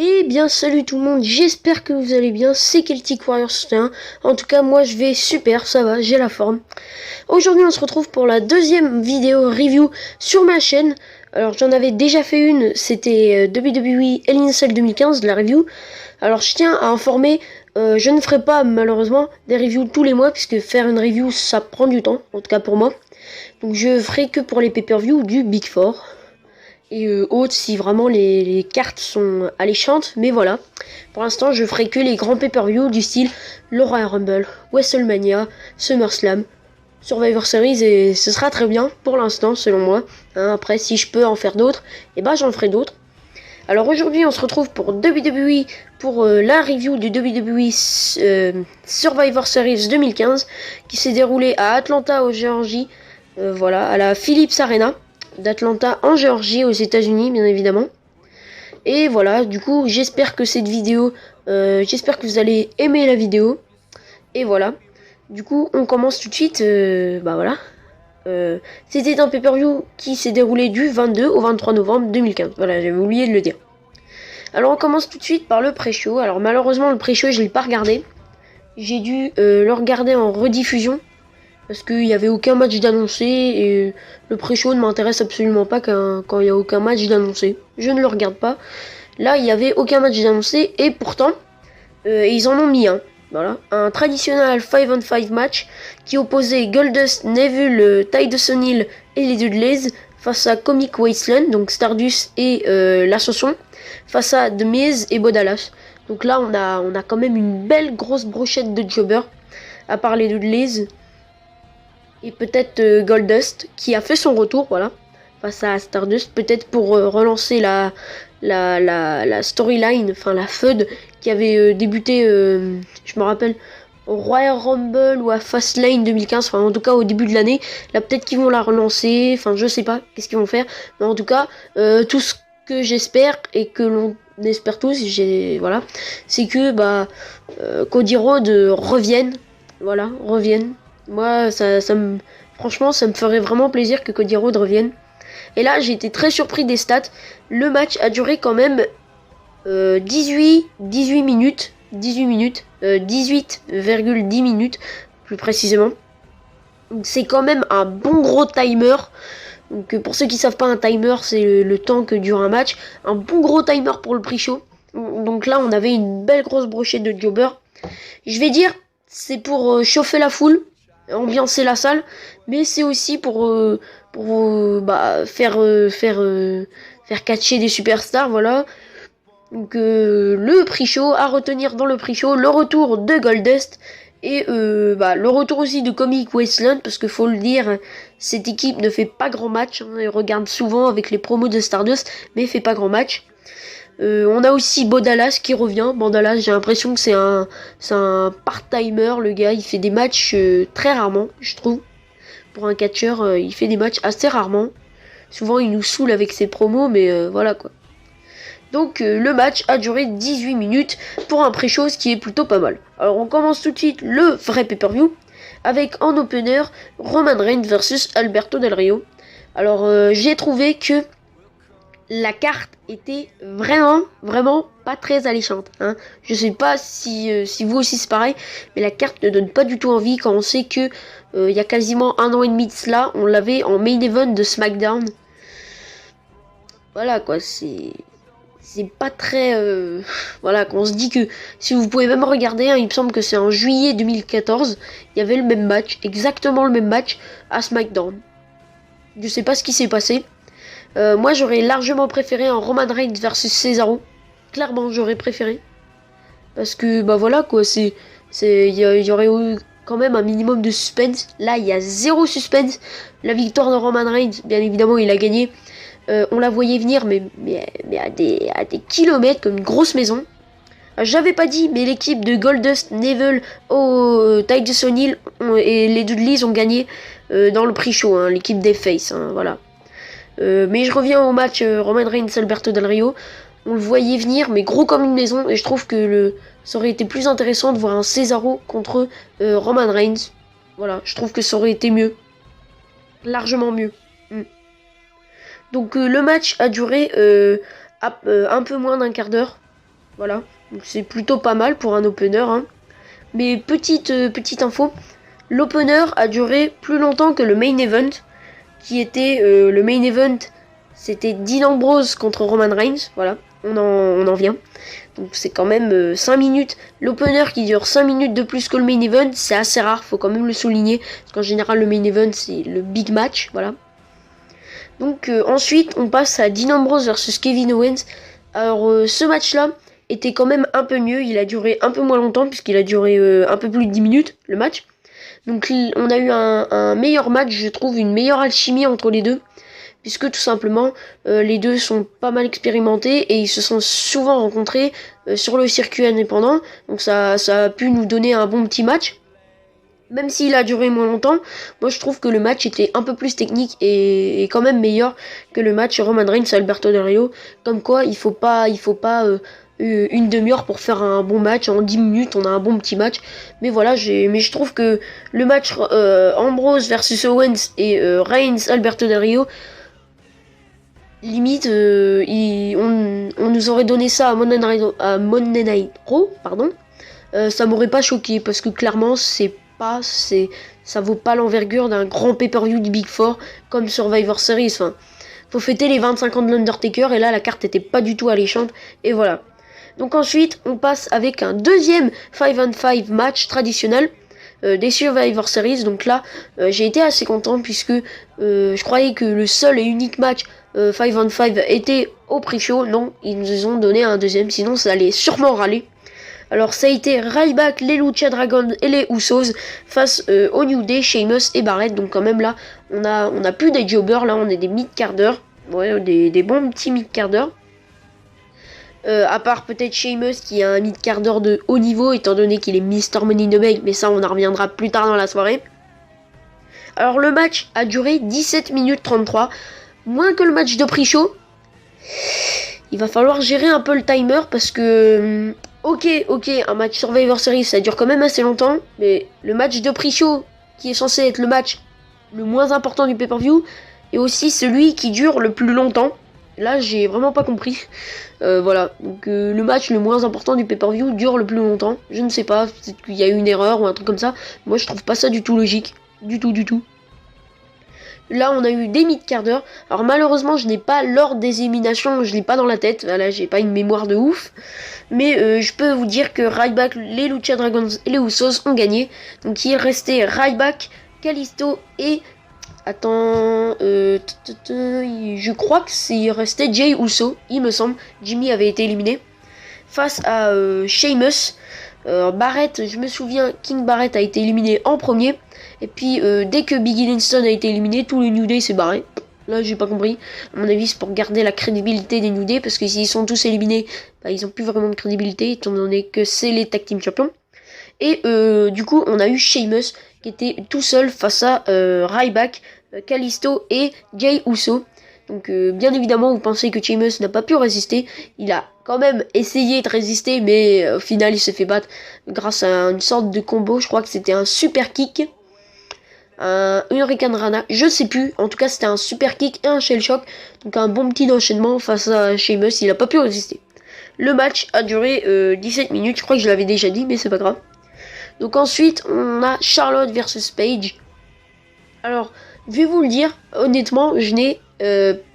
Eh bien salut tout le monde, j'espère que vous allez bien, c'est Celtic Warriors 1. En tout cas moi je vais super, ça va, j'ai la forme. Aujourd'hui on se retrouve pour la deuxième vidéo review sur ma chaîne. Alors j'en avais déjà fait une, c'était WWE Hell in a Cell 2015, la review. Alors je tiens à informer, je ne ferai pas malheureusement des reviews tous les mois, puisque faire une review ça prend du temps, en tout cas pour moi. Donc je ferai que pour les pay-per-view du Big Four. Et autres si vraiment les cartes sont alléchantes, mais voilà. Pour l'instant, je ferai que les grands pay-per-view du style le Royal Rumble, WrestleMania, SummerSlam, Survivor Series, et ce sera très bien pour l'instant, selon moi. Hein, après, si je peux en faire d'autres, et ben j'en ferai d'autres. Alors aujourd'hui, on se retrouve pour WWE, pour la review du WWE Survivor Series 2015, qui s'est déroulé à Atlanta, au Géorgie, voilà, à la Philips Arena d'Atlanta en Géorgie aux États-Unis bien évidemment. Et voilà, du coup j'espère que cette vidéo, j'espère que vous allez aimer la vidéo. Et voilà, du coup on commence tout de suite. Bah voilà, c'était un pay-per-view qui s'est déroulé du 22 au 23 novembre 2015. Voilà, j'avais oublié de le dire. Alors on commence tout de suite par le pré-show. Alors malheureusement le pré-show je l'ai pas regardé. J'ai dû le regarder en rediffusion, parce qu'il n'y avait aucun match d'annoncé et le pré-show ne m'intéresse absolument pas quand il n'y a aucun match d'annoncé. Je ne le regarde pas. Là, il n'y avait aucun match d'annoncé et pourtant, ils en ont mis un. Voilà, un traditionnel 5-on-5 match qui opposait Goldust, Neville, Titus O'Neil et les Dudleys face à Comic Wasteland, donc Stardust et l'Ascension, face à The Miz et Bo Dallas. Donc là, on a quand même une belle grosse brochette de jobbers, à part les Dudleys. Et peut-être Goldust qui a fait son retour, voilà, face à Stardust, peut-être pour relancer la storyline, enfin la feud qui avait débuté, je me rappelle, au Royal Rumble ou à Fastlane 2015, enfin en tout cas au début de l'année. Là peut-être qu'ils vont la relancer, enfin je sais pas qu'est-ce qu'ils vont faire, mais en tout cas tout ce que j'espère et que l'on espère tous, voilà, c'est que Cody Rhodes revienne, voilà, revienne. Moi, franchement, ça me ferait vraiment plaisir que Cody Rhodes revienne. Et là, j'ai été très surpris des stats. Le match a duré quand même 18 minutes. 18,10 minutes, plus précisément. C'est quand même un bon gros timer. Donc, pour ceux qui savent pas, un timer, c'est le temps que dure un match. Un bon gros timer pour le pre-show. Donc là, on avait une belle grosse brochette de jobbers. Je vais dire, c'est pour chauffer la foule, ambiancer la salle, mais c'est aussi pour faire catcher des superstars, voilà. Donc le pre-show, à retenir dans le pre-show, le retour de Goldust et le retour aussi de Comic Wasteland, parce que faut le dire, cette équipe ne fait pas grand match, hein, elle regarde souvent avec les promos de Stardust, mais fait pas grand match. On a aussi Bo Dallas qui revient. Bo Dallas, j'ai l'impression que c'est un part-timer, le gars. Il fait des matchs très rarement, je trouve. Pour un catcheur, il fait des matchs assez rarement. Souvent, il nous saoule avec ses promos, mais voilà quoi. Donc, le match a duré 18 minutes pour un pré-show, ce qui est plutôt pas mal. Alors, on commence tout de suite le vrai pay-per-view avec en opener Roman Reigns versus Alberto Del Rio. Alors, j'ai trouvé que la carte était vraiment pas très alléchante. Hein. Je sais pas si vous aussi c'est pareil, mais la carte ne donne pas du tout envie quand on sait que il y a quasiment un an et demi de cela, on l'avait en main event de SmackDown. Voilà quoi, c'est pas très voilà, qu'on se dit que si vous pouvez même regarder, hein, il me semble que c'est en juillet 2014, il y avait le même match, exactement le même match à SmackDown. Je sais pas ce qui s'est passé. Moi j'aurais largement préféré un Roman Reigns versus Cesaro. Clairement j'aurais préféré. Parce que bah voilà quoi, il y aurait eu quand même un minimum de suspense. Là il y a zéro suspense. La victoire de Roman Reigns, bien évidemment il a gagné. On la voyait venir mais à des kilomètres, comme une grosse maison. J'avais pas dit, mais l'équipe de Goldust, Neville, Titus O'Neil et les Dudleys ont gagné dans le pre-show, hein, l'équipe des Face, hein, voilà. Mais je reviens au match Roman Reigns Alberto Del Rio. On le voyait venir, mais gros comme une maison. Et je trouve que ça aurait été plus intéressant de voir un Cesaro contre Roman Reigns. Voilà, je trouve que ça aurait été mieux. Largement mieux. Donc le match a duré un peu moins d'un quart d'heure. Voilà, donc c'est plutôt pas mal pour un opener, hein. Mais petite info, l'opener a duré plus longtemps que le main event, qui était le main event, c'était Dean Ambrose contre Roman Reigns, voilà, on en vient. Donc c'est quand même 5 minutes. L'opener qui dure 5 minutes de plus que le main event, c'est assez rare, faut quand même le souligner, parce qu'en général le main event c'est le big match, voilà. Donc ensuite on passe à Dean Ambrose versus Kevin Owens. Alors ce match-là était quand même un peu mieux, il a duré un peu moins longtemps puisqu'il a duré un peu plus de 10 minutes le match. Donc on a eu un meilleur match, je trouve, une meilleure alchimie entre les deux. Puisque tout simplement les deux sont pas mal expérimentés et ils se sont souvent rencontrés sur le circuit indépendant. Donc ça a pu nous donner un bon petit match. Même s'il a duré moins longtemps, moi je trouve que le match était un peu plus technique et quand même meilleur que le match Roman Reigns Alberto Del Rio. Comme quoi il faut pas une demi-heure pour faire un bon match. En 10 minutes on a un bon petit match. Mais voilà, mais je trouve que le match Ambrose versus Owens et Reigns Alberto Del Rio, limite on nous aurait donné ça à Monday Night Raw, pardon. Ça m'aurait pas choqué parce que clairement ça vaut pas l'envergure d'un grand pay-per-view du Big Four comme Survivor Series. Enfin, faut fêter les 25 ans de l'Undertaker et là la carte était pas du tout alléchante et voilà. Donc ensuite on passe avec un deuxième 5-on-5 match traditionnel des Survivor Series. Donc là j'ai été assez content puisque je croyais que le seul et unique match 5-on-5 était au pre-show. Non, ils nous ont donné un deuxième, sinon ça allait sûrement râler. Alors ça a été Ryback, les Lucha Dragons et les Usos face au New Day, Sheamus et Barrett. Donc quand même là, on a plus des jobbers, là on est des mid-carders. Ouais, des bons petits mid-carders. À part peut-être Sheamus qui est un mid-carder de haut niveau étant donné qu'il est Mr. Money in the Bank, mais ça on en reviendra plus tard dans la soirée. Alors le match a duré 17 minutes 33, moins que le match de pre-show. Il va falloir gérer un peu le timer parce que ok, un match Survivor Series ça dure quand même assez longtemps, mais le match de pre-show qui est censé être le match le moins important du pay-per-view est aussi celui qui dure le plus longtemps. Là j'ai vraiment pas compris. Voilà, donc le match le moins important du pay-per-view dure le plus longtemps. Je ne sais pas, peut-être qu'il y a eu une erreur ou un truc comme ça. Moi je trouve pas ça du tout logique. Du tout. Là, on a eu des mid-carders. Alors malheureusement, je n'ai pas l'ordre des éliminations, je l'ai pas dans la tête. Là, j'ai pas une mémoire de ouf. Mais je peux vous dire que Ryback, les Lucha Dragons et les Usos ont gagné. Donc il restait Ryback, Kalisto et... Attends... je crois que il restait Jey Uso, il me semble. Jimmy avait été éliminé. Face à Sheamus. Barrett, je me souviens, King Barrett a été éliminé en premier. Et puis dès que Biggie Langston a été éliminé, tout le New Day s'est barré. Là j'ai pas compris. À mon avis c'est pour garder la crédibilité des New Day. Parce que s'ils sont tous éliminés, bah, ils ont plus vraiment de crédibilité. Étant donné que c'est les Tag Team Champions. Et du coup on a eu Sheamus qui était tout seul face à Ryback, Kalisto et Jey Uso. Donc bien évidemment vous pensez que Sheamus n'a pas pu résister. Il a quand même essayé de résister mais au final il s'est fait battre grâce à une sorte de combo. Je crois que c'était un super kick, un Hurricane Rana, je sais plus. En tout cas c'était un super kick et un shell shock. Donc un bon petit enchaînement face à Sheamus. Il a pas pu résister. Le match a duré 17 minutes. Je crois que je l'avais déjà dit mais c'est pas grave. Donc ensuite on a Charlotte versus Paige. Alors je vais vous le dire honnêtement, je n'ai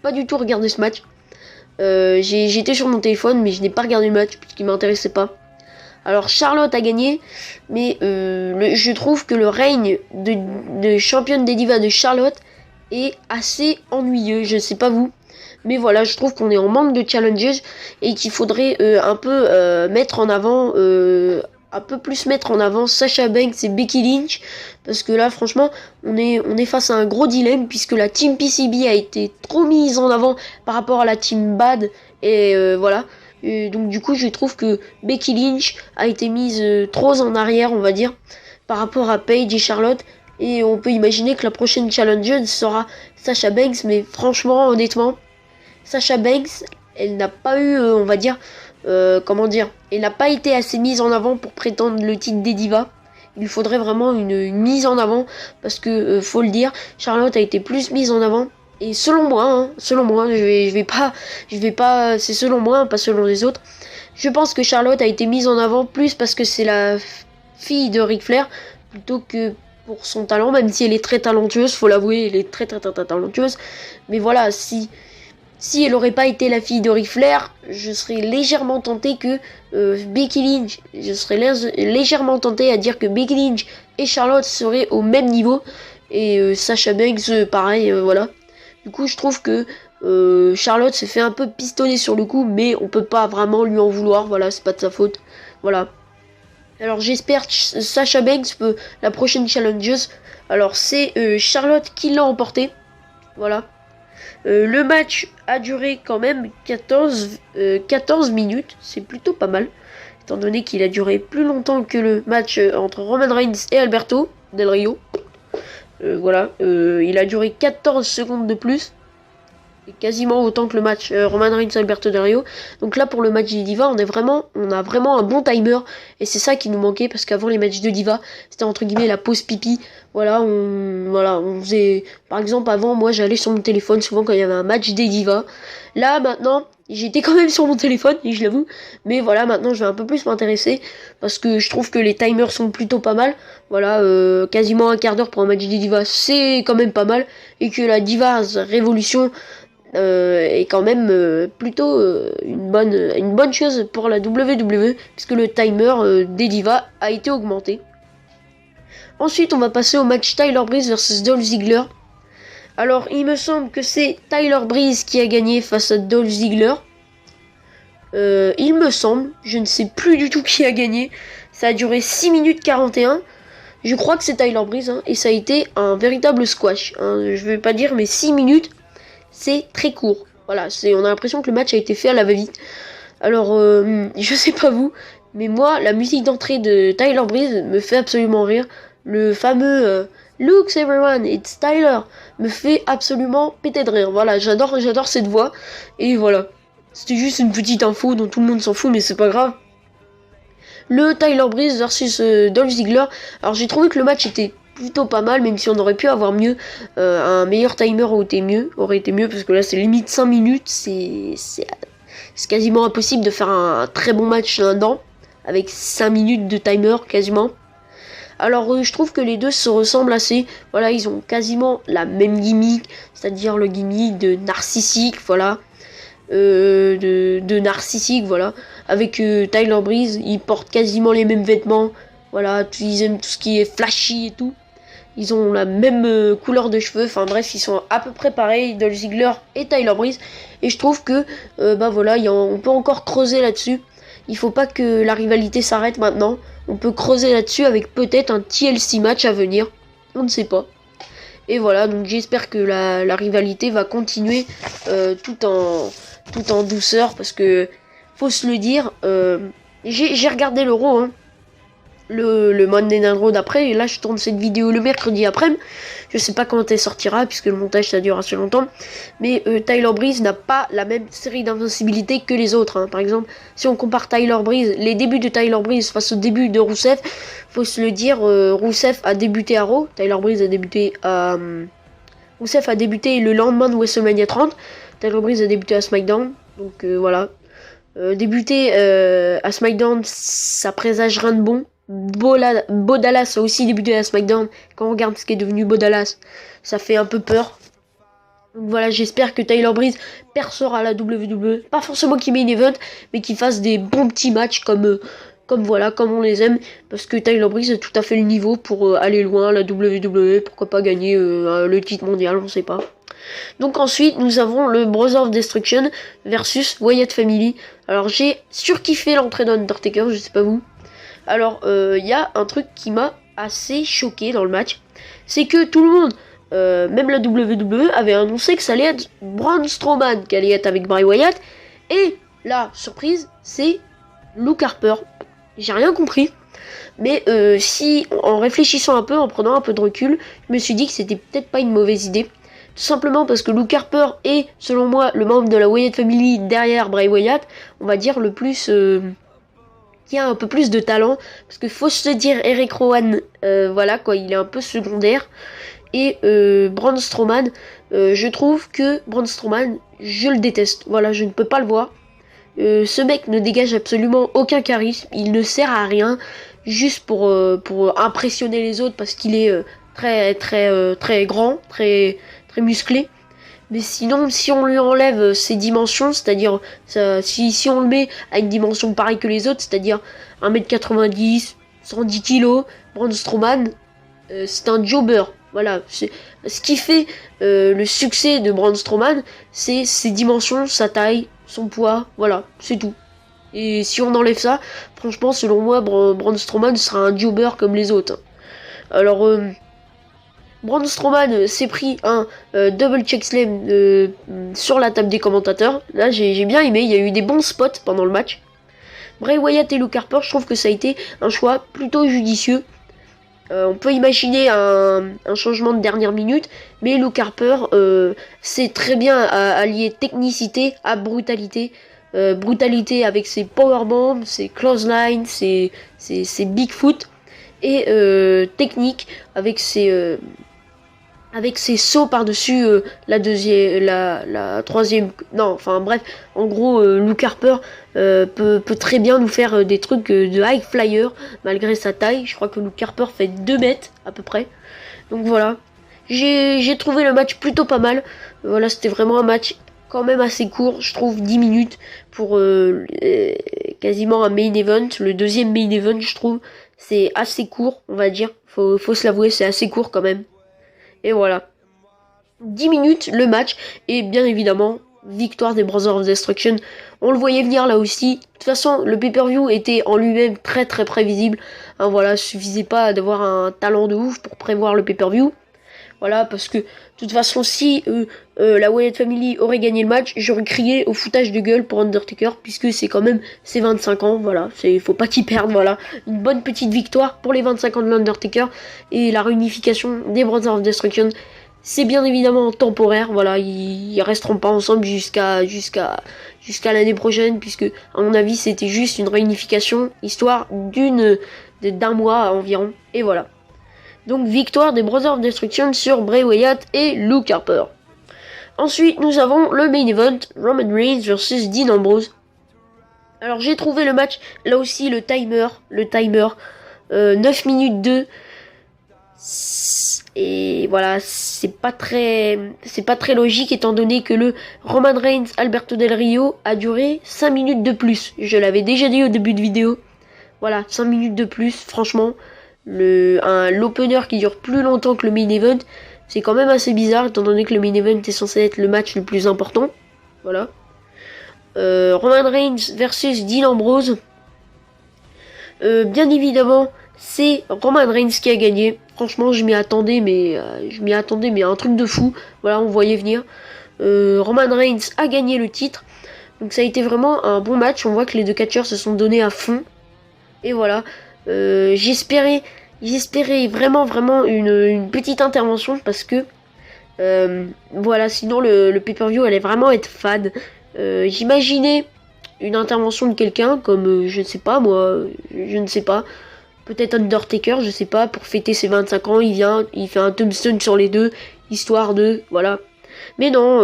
pas du tout regardé ce match. J'étais sur mon téléphone mais je n'ai pas regardé le match puisqu'il m'intéressait pas. Alors Charlotte a gagné, mais je trouve que le règne de championne des divas de Charlotte est assez ennuyeux, je sais pas vous. Mais voilà, je trouve qu'on est en manque de challenges et qu'il faudrait un peu mettre en avant, un peu plus mettre en avant Sasha Banks et Becky Lynch. Parce que là, franchement, on est face à un gros dilemme puisque la team PCB a été trop mise en avant par rapport à la team Bad. Et voilà. Et donc du coup je trouve que Becky Lynch a été mise trop en arrière on va dire par rapport à Paige et Charlotte. Et on peut imaginer que la prochaine challenger sera Sasha Banks. Mais franchement honnêtement Sasha Banks elle n'a pas eu on va dire comment dire, elle n'a pas été assez mise en avant pour prétendre le titre des divas. Il faudrait vraiment une mise en avant parce que faut le dire, Charlotte a été plus mise en avant. Et selon moi, je vais pas, c'est selon moi, pas selon les autres. Je pense que Charlotte a été mise en avant plus parce que c'est la fille de Ric Flair plutôt que pour son talent, même si elle est très talentueuse, faut l'avouer, elle est très talentueuse. Mais voilà, si elle aurait pas été la fille de Ric Flair, je serais légèrement tenté que Becky Lynch, je serais légèrement tenté à dire que Becky Lynch et Charlotte seraient au même niveau. Et Sasha Banks, pareil, voilà. Du coup, je trouve que Charlotte s'est fait un peu pistonner sur le coup, mais on peut pas vraiment lui en vouloir, voilà, c'est pas de sa faute. Voilà. Alors j'espère que Sasha Banks peut la prochaine challengeuse. Alors c'est Charlotte qui l'a emporté. Voilà. Le match a duré quand même 14 minutes. C'est plutôt pas mal. Étant donné qu'il a duré plus longtemps que le match entre Roman Reigns et Alberto Del Rio. Voilà. Il a duré 14 secondes de plus. Et quasiment autant que le match Roman Reigns Alberto Del Rio. Donc là pour le match des Divas, on a vraiment un bon timer et c'est ça qui nous manquait parce qu'avant les matchs de Divas, c'était entre guillemets la pause pipi. Voilà, on faisait par exemple avant moi j'allais sur mon téléphone souvent quand il y avait un match des Divas. Là maintenant, j'étais quand même sur mon téléphone, et je l'avoue, mais voilà, maintenant je vais un peu plus m'intéresser parce que je trouve que les timers sont plutôt pas mal. Voilà, quasiment un quart d'heure pour un match des Divas, c'est quand même pas mal et que la Divas Révolution est quand même plutôt une bonne chose pour la WWE puisque le timer des Divas a été augmenté. Ensuite, on va passer au match Tyler Breeze versus Dolph Ziggler. Alors, il me semble que c'est Tyler Breeze qui a gagné face à Dolph Ziggler. Il me semble, je ne sais plus du tout qui a gagné. Ça a duré 6 minutes 41. Je crois que c'est Tyler Breeze hein, et ça a été un véritable squash. Hein, je vais pas dire, mais 6 minutes. C'est très court. Voilà, on a l'impression que le match a été fait à la va-vite. Alors, je sais pas vous, mais moi, la musique d'entrée de Tyler Breeze me fait absolument rire. Le fameux Looks everyone, it's Tyler me fait absolument péter de rire. Voilà, j'adore cette voix. Et voilà, c'était juste une petite info dont tout le monde s'en fout, mais c'est pas grave. Le Tyler Breeze versus Dolph Ziggler. Alors, j'ai trouvé que le match était plutôt pas mal, même si on aurait pu avoir mieux. Un meilleur timer aurait été mieux, parce que là c'est limite 5 minutes, c'est quasiment impossible de faire un très bon match là-dedans, avec 5 minutes de timer quasiment. Alors je trouve que les deux se ressemblent assez, voilà, ils ont quasiment la même gimmick, c'est-à-dire le gimmick de narcissique, voilà. De narcissique, voilà. Avec Tyler Breeze, il porte quasiment les mêmes vêtements, voilà, ils aiment tout ce qui est flashy et tout. Ils ont la même couleur de cheveux, enfin bref, ils sont à peu près pareils, Dolph Ziggler et Tyler Breeze. Et je trouve que, bah voilà, on peut encore creuser là-dessus. Il faut pas que la rivalité s'arrête maintenant. On peut creuser là-dessus avec peut-être un TLC match à venir. On ne sait pas. Et voilà, donc j'espère que la rivalité va continuer tout en douceur. Parce que, faut se le dire, j'ai regardé l'Euro, hein. Le Monday Night Raw d'après, et là je tourne cette vidéo le mercredi après, je sais pas quand elle sortira puisque le montage ça dure assez longtemps, mais Tyler Breeze n'a pas la même série d'invincibilité que les autres, hein. Par exemple, si on compare Tyler Breeze, les débuts de Tyler Breeze face au début de Rusev, faut se le dire, Rusev a débuté à Raw, Tyler Breeze a débuté à... Rusev a débuté le lendemain de WrestleMania 30, Tyler Breeze a débuté à SmackDown, donc voilà. Débuter à SmackDown, ça présage rien de bon. Bo Dallas a aussi débuté à SmackDown. Quand on regarde ce qui est devenu Bo Dallas, ça fait un peu peur. Donc voilà, j'espère que Tyler Breeze percera à la WWE. Pas forcément qu'il main event, mais qu'il fasse des bons petits matchs comme on les aime. Parce que Tyler Breeze a tout à fait le niveau pour aller loin à la WWE. Pourquoi pas gagner le titre mondial, on sait pas. Donc ensuite, nous avons le Brothers of Destruction versus Wyatt Family. Alors j'ai surkiffé l'entrée d'Undertaker, je sais pas vous. Alors, y a un truc qui m'a assez choqué dans le match, c'est que tout le monde, même la WWE, avait annoncé que ça allait être Braun Strowman qui allait être avec Bray Wyatt, et la surprise, c'est Luke Harper. J'ai rien compris, mais si, en réfléchissant un peu, en prenant un peu de recul, je me suis dit que c'était peut-être pas une mauvaise idée. Tout simplement parce que Luke Harper est, selon moi, le membre de la Wyatt Family derrière Bray Wyatt, on va dire le plus... qui a un peu plus de talent, parce que faut se dire Eric Rowan, voilà quoi, il est un peu secondaire, et Braun Strowman, je trouve que Braun Strowman, je le déteste, voilà, je ne peux pas le voir, Ce mec ne dégage absolument aucun charisme, il ne sert à rien, juste pour impressionner les autres parce qu'il est très grand, très musclé. Mais sinon, si on lui enlève ses dimensions, c'est-à-dire si on le met à une dimension pareille que les autres, c'est-à-dire 1m90, 110 kg, Braun Strowman, c'est un jobber. Voilà, ce qui fait le succès de Braun Strowman, c'est ses dimensions, sa taille, son poids, voilà, c'est tout. Et si on enlève ça, franchement, selon moi, Braun Strowman sera un jobber comme les autres. Alors, Braun Strowman s'est pris un double check slam sur la table des commentateurs. Là, j'ai bien aimé, il y a eu des bons spots pendant le match. Bray Wyatt et Luke Harper, je trouve que ça a été un choix plutôt judicieux. On peut imaginer un changement de dernière minute, mais Luke Harper sait très bien allier technicité à brutalité. Brutalité avec ses powerbombs, ses clotheslines, ses Bigfoot, et technique avec ses sauts par-dessus la troisième... Non, enfin bref, en gros, Luke Harper peut très bien nous faire des trucs de high flyer, malgré sa taille. Je crois que Luke Harper fait 2 mètres, à peu près. Donc voilà, j'ai trouvé le match plutôt pas mal. Voilà, c'était vraiment un match quand même assez court, je trouve, 10 minutes pour quasiment un main event. Le deuxième main event, je trouve, c'est assez court, on va dire. Faut se l'avouer, c'est assez court quand même. Et voilà. 10 minutes le match. Et bien évidemment, victoire des Brothers of Destruction. On le voyait venir là aussi. De toute façon, le pay-per-view était en lui-même très prévisible. Hein, voilà, suffisait pas d'avoir un talent de ouf pour prévoir le pay-per-view. Voilà, parce que de toute façon, si la Wyatt Family aurait gagné le match, j'aurais crié au foutage de gueule pour Undertaker, puisque c'est quand même ses 25 ans, voilà, faut pas qu'il perde, voilà. Une bonne petite victoire pour les 25 ans de l'Undertaker, et la réunification des Brothers of Destruction, c'est bien évidemment temporaire, voilà, ils resteront pas ensemble jusqu'à l'année prochaine, puisque à mon avis c'était juste une réunification, histoire d'un mois environ, et voilà. Donc victoire des Brothers of Destruction sur Bray Wyatt et Luke Harper. Ensuite, nous avons le main event, Roman Reigns vs Dean Ambrose. Alors j'ai trouvé le match, là aussi le timer, 9 minutes 2. Et voilà, c'est pas très logique étant donné que le Roman Reigns Alberto Del Rio a duré 5 minutes de plus. Je l'avais déjà dit au début de vidéo. Voilà, 5 minutes de plus, franchement. L'opener qui dure plus longtemps que le main event, c'est quand même assez bizarre étant donné que le main event est censé être le match le plus important. Voilà. Roman Reigns versus Dean Ambrose. Bien évidemment, c'est Roman Reigns qui a gagné. Franchement, je m'y attendais, mais un truc de fou. Voilà, on voyait venir. Roman Reigns a gagné le titre. Donc ça a été vraiment un bon match. On voit que les deux catcheurs se sont donnés à fond. Et voilà. J'espérais vraiment une petite intervention parce que voilà, sinon le pay-per-view allait vraiment être fade. J'imaginais une intervention de quelqu'un comme je ne sais pas, peut-être Undertaker, je sais pas, pour fêter ses 25 ans, il fait un tombstone sur les deux, histoire de, voilà. Mais non,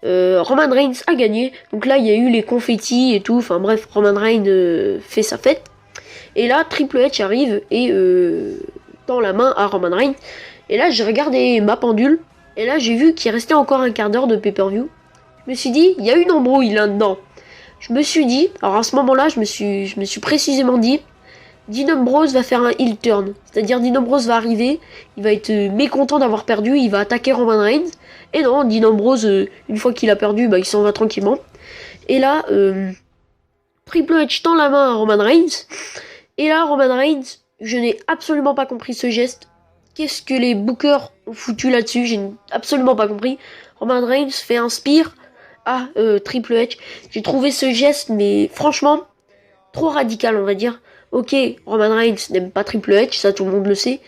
Roman Reigns a gagné, donc là il y a eu les confettis et tout, enfin bref, Roman Reigns fait sa fête. Et là, Triple H arrive et tend la main à Roman Reigns. Et là, j'ai regardé ma pendule. Et là, j'ai vu qu'il restait encore un quart d'heure de pay-per-view. Je me suis dit, il y a une embrouille là-dedans. Je me suis dit, alors à ce moment-là, je me suis précisément dit, Dean Ambrose va faire un heel turn. C'est-à-dire, Dean Ambrose va arriver, il va être mécontent d'avoir perdu, il va attaquer Roman Reigns. Et non, Dean Ambrose, une fois qu'il a perdu, il s'en va tranquillement. Et là, Triple H tend la main à Roman Reigns. Et là, Roman Reigns, je n'ai absolument pas compris ce geste. Qu'est-ce que les bookers ont foutu là-dessus? J'ai absolument pas compris. Roman Reigns fait un spear à Triple H. J'ai trouvé ce geste, mais franchement, trop radical, on va dire. Ok, Roman Reigns n'aime pas Triple H, ça tout le monde le sait.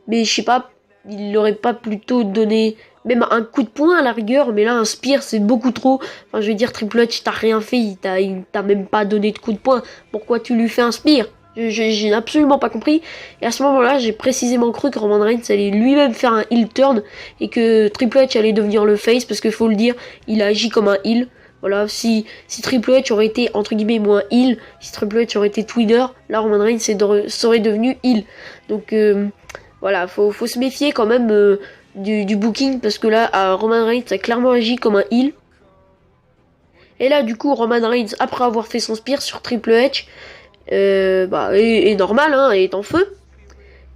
Mais je sais pas, il n'aurait pas plutôt donné même un coup de poing à la rigueur, mais là un spear c'est beaucoup trop. Enfin je veux dire, Triple H t'as rien fait, il t'a même pas donné de coup de poing. Pourquoi tu lui fais un spear? J'ai absolument pas compris. Et à ce moment-là, j'ai précisément cru que Roman Reigns allait lui-même faire un heel turn et que Triple H allait devenir le face, parce qu'il faut le dire, il a agi comme un heel. Voilà, si Triple H aurait été entre guillemets moins heel, si Triple H aurait été twinner, là Roman Reigns serait devenu heel. Donc voilà, faut se méfier quand même du booking, parce que là Roman Reigns a clairement agi comme un heel. Et là du coup Roman Reigns, après avoir fait son spear sur Triple H, est normal, hein, est en feu.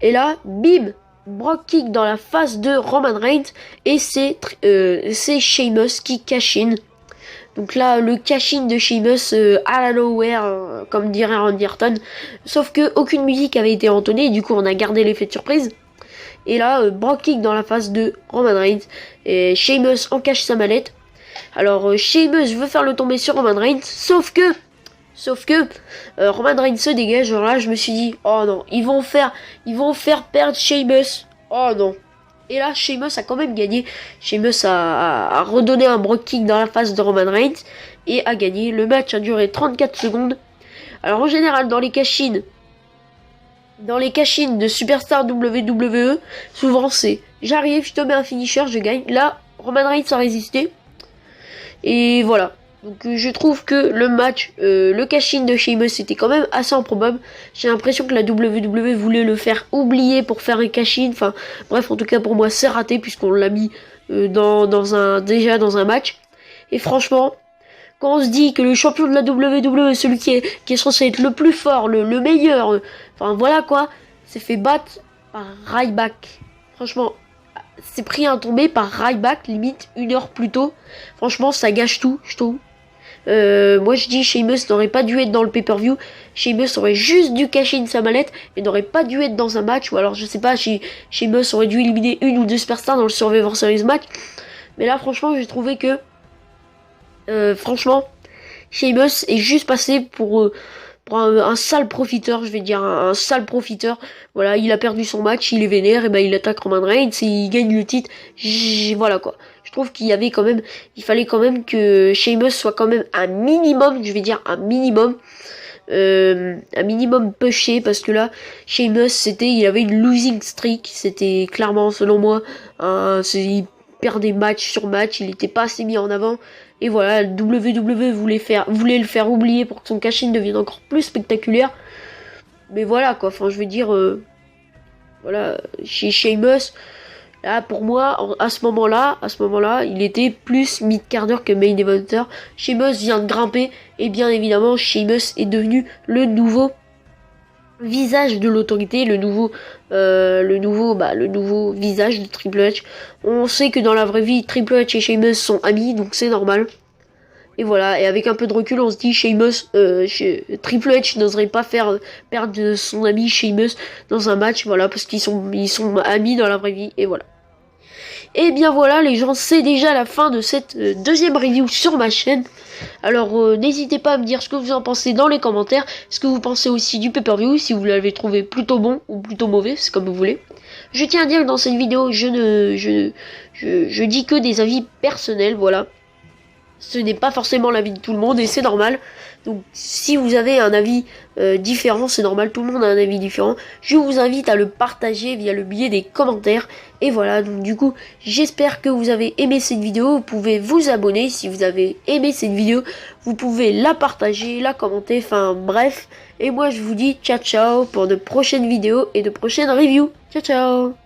Et là, bim, Brock kick dans la face de Roman Reigns, et c'est Sheamus qui cash in. Donc là, le cash-in de Sheamus à la nowhere, comme dirait Randy Orton. Sauf que aucune musique avait été entonnée, et du coup on a gardé l'effet de surprise. Et là, Brock kick dans la face de Roman Reigns, et Sheamus en cache sa mallette. Alors Sheamus veut faire le tomber sur Roman Reigns, sauf que Roman Reigns se dégage. Alors là, je me suis dit, oh non, ils vont faire perdre Sheamus. Oh non. Et là, Sheamus a quand même gagné. Sheamus a redonné un Brock kick dans la face de Roman Reigns et a gagné. Le match a duré 34 secondes. Alors en général, dans les cash-in de Superstar WWE, souvent c'est j'arrive, je te mets un finisher, je gagne. Là, Roman Reigns a résisté. Et voilà. Donc je trouve que le match, le cash-in de Sheamus était quand même assez improbable. J'ai l'impression que la WWE voulait le faire oublier pour faire un cash-in. Enfin bref, en tout cas pour moi c'est raté, puisqu'on l'a mis déjà dans un match. Et franchement, quand on se dit que le champion de la WWE, celui qui est censé être le plus fort, le meilleur, enfin voilà quoi, s'est fait battre par Ryback. Franchement, c'est pris un tombé par Ryback, limite 1 heure plus tôt. Franchement, ça gâche tout, je trouve. Moi je dis Sheamus n'aurait pas dû être dans le pay-per-view. Sheamus aurait juste dû cacher sa mallette et n'aurait pas dû être dans un match. Ou alors je sais pas, Sheamus aurait dû éliminer 1 ou 2 superstars dans le Survivor Series match. Mais là franchement j'ai trouvé que Sheamus est juste passé pour un sale profiteur, je vais dire un sale profiteur. Voilà, il a perdu son match, il est vénère, et ben il attaque Roman Reigns et il gagne le titre. Voilà quoi. Je trouve qu'il fallait quand même que Sheamus soit quand même un minimum, je vais dire un minimum pushé, parce que là Sheamus il avait une losing streak, c'était clairement selon moi il perdait match sur match, il était pas assez mis en avant. Et voilà, WWE voulait le faire oublier pour que son cash-in devienne encore plus spectaculaire. Mais voilà quoi, enfin je veux dire, voilà, chez Sheamus, là pour moi, à ce moment-là, il était plus mid-carder que main eventer. Sheamus vient de grimper, et bien évidemment, Sheamus est devenu le nouveau visage de l'autorité, le nouveau visage de Triple H. On sait que dans la vraie vie, Triple H et Sheamus sont amis, donc c'est normal. Et voilà, et avec un peu de recul, on se dit Triple H n'oserait pas faire perdre son ami Sheamus dans un match, voilà, parce qu'ils sont amis dans la vraie vie, et voilà. Et bien voilà les gens, c'est déjà la fin de cette deuxième review sur ma chaîne. Alors n'hésitez pas à me dire ce que vous en pensez dans les commentaires, ce que vous pensez aussi du pay-per-view, si vous l'avez trouvé plutôt bon ou plutôt mauvais, c'est comme vous voulez. Je tiens à dire que dans cette vidéo, je dis que des avis personnels, voilà. Ce n'est pas forcément l'avis de tout le monde et c'est normal. Donc si vous avez un avis différent, c'est normal, tout le monde a un avis différent. Je vous invite à le partager via le biais des commentaires. Et voilà, donc du coup, j'espère que vous avez aimé cette vidéo. Vous pouvez vous abonner si vous avez aimé cette vidéo. Vous pouvez la partager, la commenter, enfin bref. Et moi je vous dis ciao ciao pour de prochaines vidéos et de prochaines reviews. Ciao ciao.